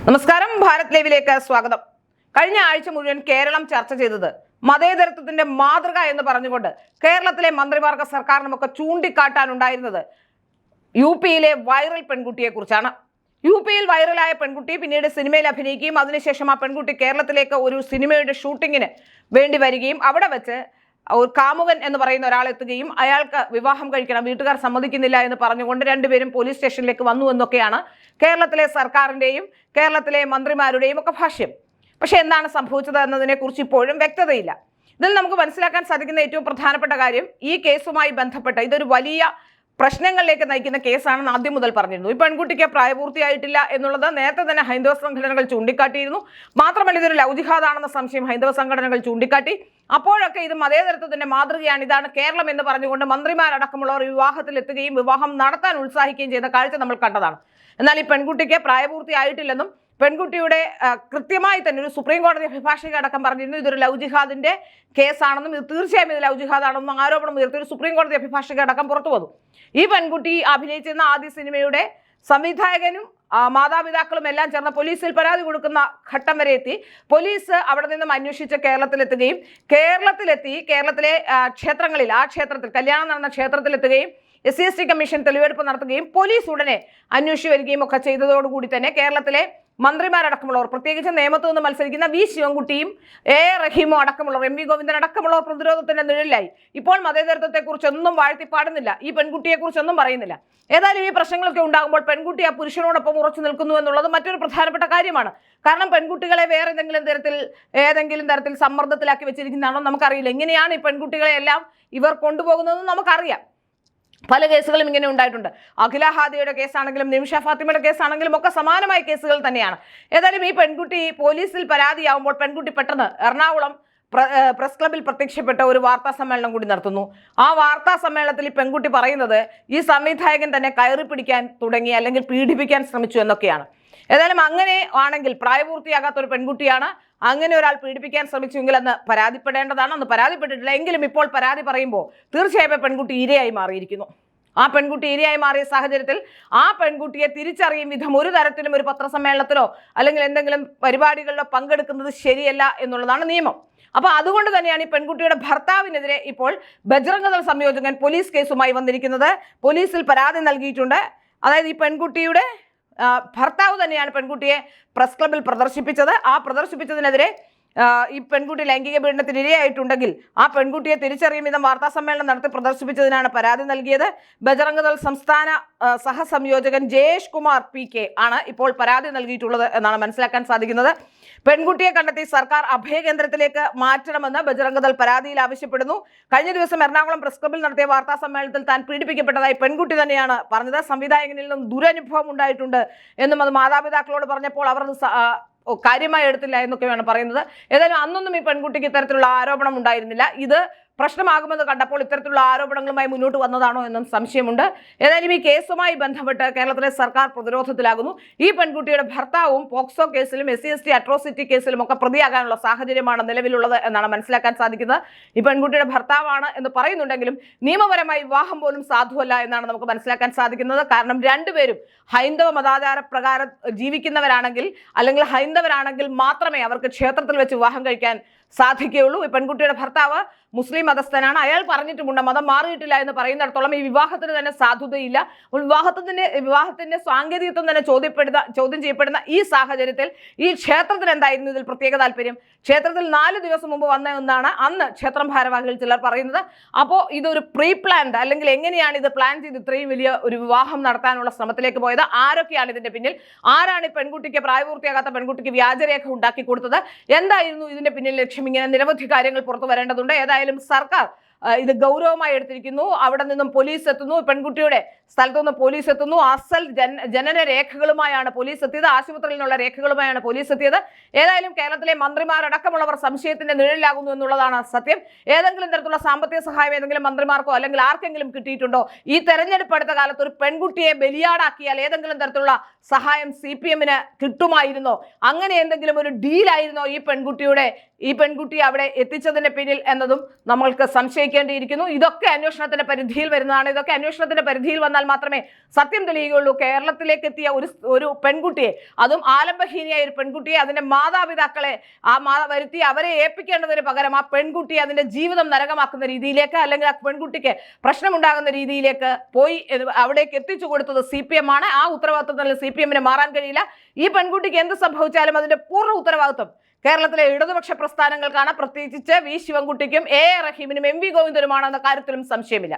നമസ്കാരം, ഭാരത് ലൈവിലേക്ക് സ്വാഗതം. കഴിഞ്ഞ ആഴ്ച മുഴുവൻ കേരളം ചർച്ച ചെയ്തത് മതേതരത്വത്തിന്റെ മാതൃക എന്ന് പറഞ്ഞുകൊണ്ട് കേരളത്തിലെ മന്ത്രിമാർക്ക് സർക്കാരിനുമൊക്കെ ചൂണ്ടിക്കാട്ടാനുണ്ടായിരുന്നത് യു പിയിലെ വൈറൽ പെൺകുട്ടിയെ കുറിച്ചാണ്. യു പിയിൽ വൈറലായ പെൺകുട്ടി പിന്നീട് സിനിമയിൽ അഭിനയിക്കുകയും അതിനുശേഷം ആ പെൺകുട്ടി കേരളത്തിലേക്ക് ഒരു സിനിമയുടെ ഷൂട്ടിങ്ങിന് വേണ്ടി വരികയും അവിടെ വെച്ച് ഒരു കാമുകൻ എന്ന് പറയുന്ന ഒരാൾ എത്തുകയും അയാൾക്ക് വിവാഹം കഴിക്കണം, വീട്ടുകാർ സമ്മതിക്കുന്നില്ല എന്ന് പറഞ്ഞുകൊണ്ട് രണ്ടുപേരും പോലീസ് സ്റ്റേഷനിലേക്ക് വന്നു എന്നൊക്കെയാണ് കേരളത്തിലെ സർക്കാരിൻ്റെയും കേരളത്തിലെ മന്ത്രിമാരുടെയും ഒക്കെ ഭാഷ്യം. പക്ഷെ എന്താണ് സംഭവിച്ചത് എന്നതിനെ കുറിച്ച് ഇപ്പോഴും വ്യക്തതയില്ല. ഇതിൽ നമുക്ക് മനസ്സിലാക്കാൻ സാധിക്കുന്ന ഏറ്റവും പ്രധാനപ്പെട്ട കാര്യം, ഈ കേസുമായി ബന്ധപ്പെട്ട് ഇതൊരു വലിയ പ്രശ്നങ്ങളിലേക്ക് നയിക്കുന്ന കേസാണെന്ന് ആദ്യം മുതൽ പറഞ്ഞിരുന്നു. ഈ പെൺകുട്ടിക്ക് പ്രായപൂർത്തിയായിട്ടില്ല എന്നുള്ളത് നേരത്തെ തന്നെ ഹൈന്ദവ സംഘടനകൾ ചൂണ്ടിക്കാട്ടിയിരുന്നു. മാത്രമല്ല, ഇതൊരു ലവ് ജിഹാദാണെന്ന സംശയം ഹൈന്ദവ സംഘടനകൾ ചൂണ്ടിക്കാട്ടി. അപ്പോഴൊക്കെ ഇത് മതേതരത്വത്തിന്റെ മാതൃകയാണ്, ഇതാണ് കേരളം എന്ന് പറഞ്ഞുകൊണ്ട് മന്ത്രിമാരടക്കമുള്ളവർ വിവാഹത്തിൽ എത്തുകയും വിവാഹം നടത്താൻ ഉത്സാഹിക്കുകയും ചെയ്ത കാഴ്ച നമ്മൾ കണ്ടതാണ്. എന്നാൽ ഈ പെൺകുട്ടിക്ക് പ്രായപൂർത്തിയായിട്ടില്ലെന്നും പെൺകുട്ടിയുടെ കൃത്യമായി തന്നെ ഒരു സുപ്രീം കോടതി അഭിഭാഷക അടക്കം പറഞ്ഞിരുന്നു ഇതൊരു ലവ് ജിഹാദിന്റെ കേസാണെന്നും ഇത് തീർച്ചയായും ഇത് ലവ് ജിഹാദാണെന്നും ആരോപണം ഉയർത്തി ഒരു സുപ്രീം കോടതി അഭിഭാഷക അടക്കം പുറത്തു വന്നു. ഈ പെൺകുട്ടി അഭിനയിച്ചിരുന്ന ആദ്യ സിനിമയുടെ സംവിധായകനും മാതാപിതാക്കളും എല്ലാം ചേർന്ന് പോലീസിൽ പരാതി കൊടുക്കുന്ന ഘട്ടം വരെ എത്തി. പോലീസ് അവിടെ നിന്നും അന്വേഷിച്ച് കേരളത്തിലെത്തുകയും കേരളത്തിലെ ക്ഷേത്രങ്ങളിൽ ആ ക്ഷേത്രത്തിൽ കല്യാണം നടന്ന ക്ഷേത്രത്തിലെത്തുകയും SC കമ്മീഷൻ തെളിവെടുപ്പ് നടത്തുകയും പോലീസ് ഉടനെ അന്വേഷിച്ചു വരികയും ഒക്കെ ചെയ്തതോടുകൂടി തന്നെ കേരളത്തിലെ മന്ത്രിമാരടക്കമുള്ളവർ, പ്രത്യേകിച്ച് നേമത്ത് നിന്ന് മത്സരിക്കുന്ന വി ശിവൻകുട്ടിയും റഹീമും അടക്കമുള്ളവർ, MV ഗോവിന്ദൻ അടക്കമുള്ളവർ പ്രതിരോധത്തിന്റെ നിഴലിലായി. ഇപ്പോൾ മതേതരത്വത്തെക്കുറിച്ചൊന്നും വാഴ്ത്തിപ്പാടുന്നില്ല, ഈ പെൺകുട്ടിയെക്കുറിച്ചൊന്നും പറയുന്നില്ല. ഏതായാലും ഈ പ്രശ്നങ്ങളൊക്കെ ഉണ്ടാകുമ്പോൾ പെൺകുട്ടി ആ പുരുഷനോടൊപ്പം ഉറച്ചു നിൽക്കുന്നു എന്നുള്ളത് മറ്റൊരു പ്രധാനപ്പെട്ട കാര്യമാണ്. കാരണം പെൺകുട്ടികളെ വേറെ ഏതെങ്കിലും തരത്തിൽ സമ്മർദ്ദത്തിലാക്കി വെച്ചിരിക്കുന്നതാണോ നമുക്കറിയില്ല. എങ്ങനെയാണ് ഈ പെൺകുട്ടികളെ എല്ലാം ഇവർ കൊണ്ടുപോകുന്നതെന്ന് നമുക്കറിയാം. പല കേസുകളും ഇങ്ങനെ ഉണ്ടായിട്ടുണ്ട്. അഖില ഹാദിയുടെ കേസാണെങ്കിലും നിമിഷ ഫാത്തിമയുടെ കേസാണെങ്കിലും ഒക്കെ സമാനമായ കേസുകൾ തന്നെയാണ്. ഏതായാലും ഈ പെൺകുട്ടി പോലീസിൽ പരാതിയാവുമ്പോൾ പെൺകുട്ടി പെട്ടെന്ന് എറണാകുളം പ്രസ് ക്ലബിൽ പ്രത്യക്ഷപ്പെട്ട ഒരു വാർത്താ സമ്മേളനം കൂടി നടത്തുന്നു. ആ വാർത്താ സമ്മേളനത്തിൽ ഈ പെൺകുട്ടി പറയുന്നത് ഈ സംവിധായകൻ തന്നെ കയറി പിടിക്കാൻ തുടങ്ങി അല്ലെങ്കിൽ പീഡിപ്പിക്കാൻ ശ്രമിച്ചു എന്നൊക്കെയാണ്. ഏതായാലും അങ്ങനെ ആണെങ്കിൽ പ്രായപൂർത്തിയാകാത്ത ഒരു പെൺകുട്ടിയാണ്, അങ്ങനെ ഒരാൾ പീഡിപ്പിക്കാൻ ശ്രമിച്ചുവെങ്കിൽ അന്ന് പരാതിപ്പെടേണ്ടതാണ്. അന്ന് പരാതിപ്പെട്ടിട്ടില്ല. എങ്കിലും ഇപ്പോൾ പരാതി പറയുമ്പോൾ തീർച്ചയായും പെൺകുട്ടി ഇരയായി മാറിയിരിക്കുന്നു. ആ പെൺകുട്ടി ഇരയായി മാറിയ സാഹചര്യത്തിൽ ആ പെൺകുട്ടിയെ തിരിച്ചറിയും വിധം ഒരു തരത്തിലും ഒരു പത്രസമ്മേളനത്തിലോ അല്ലെങ്കിൽ എന്തെങ്കിലും പരിപാടികളിലോ പങ്കെടുക്കുന്നത് ശരിയല്ല എന്നുള്ളതാണ് നിയമം. അപ്പോൾ അതുകൊണ്ട് തന്നെയാണ് ഈ പെൺകുട്ടിയുടെ ഭർത്താവിനെതിരെ ഇപ്പോൾ ബജ്രംഗ് ദൾ സംയോജകൻ പോലീസ് കേസുമായി വന്നിരിക്കുന്നത്. പോലീസിൽ പരാതി നൽകിയിട്ടുണ്ട്. അതായത് ഈ പെൺകുട്ടിയുടെ ഭർത്താവ് തന്നെയാണ് പെൺകുട്ടിയെ പ്രസ് ക്ലബിൽ പ്രദർശിപ്പിച്ചത്. ആ പ്രദർശിപ്പിച്ചതിനെതിരെ ഈ പെൺകുട്ടി ലൈംഗിക പീഡനത്തിന് ഇരയായിട്ടുണ്ടെങ്കിൽ ആ പെൺകുട്ടിയെ തിരിച്ചറിയും വിധം വാർത്താ സമ്മേളനം നടത്തി പ്രദർശിപ്പിച്ചതിനാണ് പരാതി നൽകിയത്. ബജ്രംഗ് ദൾ സംസ്ഥാന സഹസംയോജകൻ ജയേഷ് കുമാർ PK ആണ് ഇപ്പോൾ പരാതി നൽകിയിട്ടുള്ളത് എന്നാണ് മനസ്സിലാക്കാൻ സാധിക്കുന്നത്. പെൺകുട്ടിയെ കണ്ടെത്തി സർക്കാർ അഭയകേന്ദ്രത്തിലേക്ക് മാറ്റണമെന്ന് ബജ്രംഗ് ദൾ പരാതിയിൽ ആവശ്യപ്പെടുന്നു. കഴിഞ്ഞ ദിവസം എറണാകുളം പ്രസ് ക്ലബിൽ നടത്തിയ വാർത്താ സമ്മേളനത്തിൽ താൻ പീഡിപ്പിക്കപ്പെട്ടതായി പെൺകുട്ടി തന്നെയാണ് പറഞ്ഞത്. സംവിധായകനിൽ നിന്നും ദുരനുഭവം ഉണ്ടായിട്ടുണ്ട് എന്നും അത് മാതാപിതാക്കളോട് പറഞ്ഞപ്പോൾ അവർ കാര്യമായി എടുത്തില്ല എന്നൊക്കെയാണ് പറയുന്നത്. ഏതായാലും അന്നൊന്നും ഈ പെൺകുട്ടിക്ക് ഇത്തരത്തിലുള്ള ആരോപണം ഉണ്ടായിരുന്നില്ല. ഇത് പ്രശ്നമാകുമെന്ന് കണ്ടപ്പോൾ ഇത്തരത്തിലുള്ള ആരോപണങ്ങളുമായി മുന്നോട്ട് വന്നതാണോ എന്നും സംശയമുണ്ട്. ഏതായാലും ഈ കേസുമായി ബന്ധപ്പെട്ട് കേരളത്തിലെ സർക്കാർ പ്രതിരോധത്തിലാകുന്നു. ഈ പെൺകുട്ടിയുടെ ഭർത്താവും പോക്സോ കേസിലും SC അട്രോസിറ്റി കേസിലും ഒക്കെ പ്രതിയാകാനുള്ള സാഹചര്യമാണ് നിലവിലുള്ളത് എന്നാണ് മനസ്സിലാക്കാൻ സാധിക്കുന്നത്. ഈ പെൺകുട്ടിയുടെ ഭർത്താവാണ് എന്ന് പറയുന്നുണ്ടെങ്കിലും നിയമപരമായി വിവാഹം പോലും സാധുവല്ല എന്നാണ് നമുക്ക് മനസ്സിലാക്കാൻ സാധിക്കുന്നത്. കാരണം രണ്ടുപേരും ഹൈന്ദവ മതാചാര പ്രകാരം ജീവിക്കുന്നവരാണെങ്കിൽ അല്ലെങ്കിൽ ഹൈന്ദവരാണെങ്കിൽ മാത്രമേ അവർക്ക് ക്ഷേത്രത്തിൽ വെച്ച് വിവാഹം കഴിക്കാൻ സാധിക്കുകയുള്ളൂ. ഈ പെൺകുട്ടിയുടെ ഭർത്താവ് മുസ്ലിം മതസ്ഥനാണ്. അയാൾ പറഞ്ഞിട്ടുമുണ്ട് മതം മാറിയിട്ടില്ല എന്ന് പറയുന്നിടത്തോളം ഈ വിവാഹത്തിന് തന്നെ സാധുതയില്ല. വിവാഹത്തിന്റെ സാങ്കേതികത്വം തന്നെ ചോദ്യം ചെയ്യപ്പെടുന്ന ഈ സാഹചര്യത്തിൽ ഈ ക്ഷേത്രത്തിന് എന്തായിരുന്നു ഇതിൽ പ്രത്യേക താല്പര്യം? ക്ഷേത്രത്തിൽ 4 ദിവസം മുമ്പ് വന്ന ഒന്നാണ് അന്ന് ക്ഷേത്രം ഭാരവാഹികൾ ചിലർ പറയുന്നത്. അപ്പോൾ ഇതൊരു പ്രീ പ്ലാൻഡ് അല്ലെങ്കിൽ എങ്ങനെയാണ് ഇത് പ്ലാൻ ചെയ്ത് ഇത്രയും വലിയ ഒരു വിവാഹം നടത്താനുള്ള ശ്രമത്തിലേക്ക് പോയത്? ആരൊക്കെയാണ് ഇതിന്റെ പിന്നിൽ? ആരാണ് ഈ പെൺകുട്ടിക്ക് പ്രായപൂർത്തിയാകാത്ത പെൺകുട്ടിക്ക് വ്യാജരേഖ ഉണ്ടാക്കി കൊടുത്തത്? എന്തായിരുന്നു ഇതിന്റെ പിന്നിൽ ലക്ഷ്യം? ഇങ്ങനെ നിരവധി കാര്യങ്ങൾ പുറത്തു വരേണ്ടതുണ്ട്. ഏതായാലും സർക്കാർ ഇത് ഗൗരവമായി എടുത്തിരിക്കുന്നു. അവിടെ നിന്നും പോലീസ് എത്തുന്നു, പെൺകുട്ടിയുടെ സ്ഥലത്തുനിന്ന് പോലീസ് എത്തുന്നു. അസൽ ജനന രേഖകളുമായാണ് പോലീസ് എത്തിയത്, ആശുപത്രിയിൽ നിന്നുള്ള രേഖകളുമായാണ് പോലീസ് എത്തിയത്. ഏതായാലും കേരളത്തിലെ മന്ത്രിമാരടക്കമുള്ളവർ സംശയത്തിന്റെ നിഴലിലാകുന്നു എന്നുള്ളതാണ് സത്യം. ഏതെങ്കിലും തരത്തിലുള്ള സാമ്പത്തിക സഹായം ഏതെങ്കിലും മന്ത്രിമാർക്കോ അല്ലെങ്കിൽ ആർക്കെങ്കിലും കിട്ടിയിട്ടുണ്ടോ? ഈ തെരഞ്ഞെടുപ്പ് അടുത്ത കാലത്ത് ഒരു പെൺകുട്ടിയെ ബലിയാടാക്കിയാൽ ഏതെങ്കിലും തരത്തിലുള്ള സഹായം CPM കിട്ടുമായിരുന്നോ? അങ്ങനെ എന്തെങ്കിലും ഒരു ഡീലായിരുന്നോ ഈ പെൺകുട്ടിയുടെ ഈ പെൺകുട്ടിയെ അവിടെ എത്തിച്ചതിന്റെ പിന്നിൽ എന്നതും നമ്മൾക്ക് സംശയിക്കേണ്ടിയിരിക്കുന്നു. ഇതൊക്കെ അന്വേഷണത്തിന്റെ പരിധിയിൽ വരുന്നതാണ്. ഇതൊക്കെ അന്വേഷണത്തിന്റെ പരിധിയിൽ വന്നാൽ മാത്രമേ സത്യം തെളിയുകയുള്ളൂ. കേരളത്തിലേക്ക് എത്തിയ ഒരു പെൺകുട്ടിയെ, അതും ആലംബഹീനിയായ ഒരു പെൺകുട്ടിയെ, അതിന്റെ മാതാപിതാക്കളെ വരുത്തി അവരെ ഏൽപ്പിക്കേണ്ടതിന് പകരം ആ പെൺകുട്ടിയെ അതിന്റെ ജീവിതം നരകമാക്കുന്ന രീതിയിലേക്ക്, അല്ലെങ്കിൽ ആ പെൺകുട്ടിക്ക് പ്രശ്നമുണ്ടാകുന്ന രീതിയിലേക്ക് പോയി അവിടേക്ക് എത്തിച്ചു കൊടുത്തത് CPM ആണ്. ആ ഉത്തരവാദിത്വത്തിൽ CPM-ന് മാറാൻ കഴിയില്ല. ഈ പെൺകുട്ടിക്ക് എന്ത് സംഭവിച്ചാലും അതിന്റെ പൂർണ്ണ ഉത്തരവാദിത്വം കേരളത്തിലെ ഇടതുപക്ഷ പ്രസ്ഥാനങ്ങൾക്കാണ്. പ്രത്യേകിച്ച് വി ശിവൻകുട്ടിക്കും AA റഹീമിനും MV ഗോവിന്ദനുമാണെന്ന കാര്യത്തിലും സംശയമില്ല.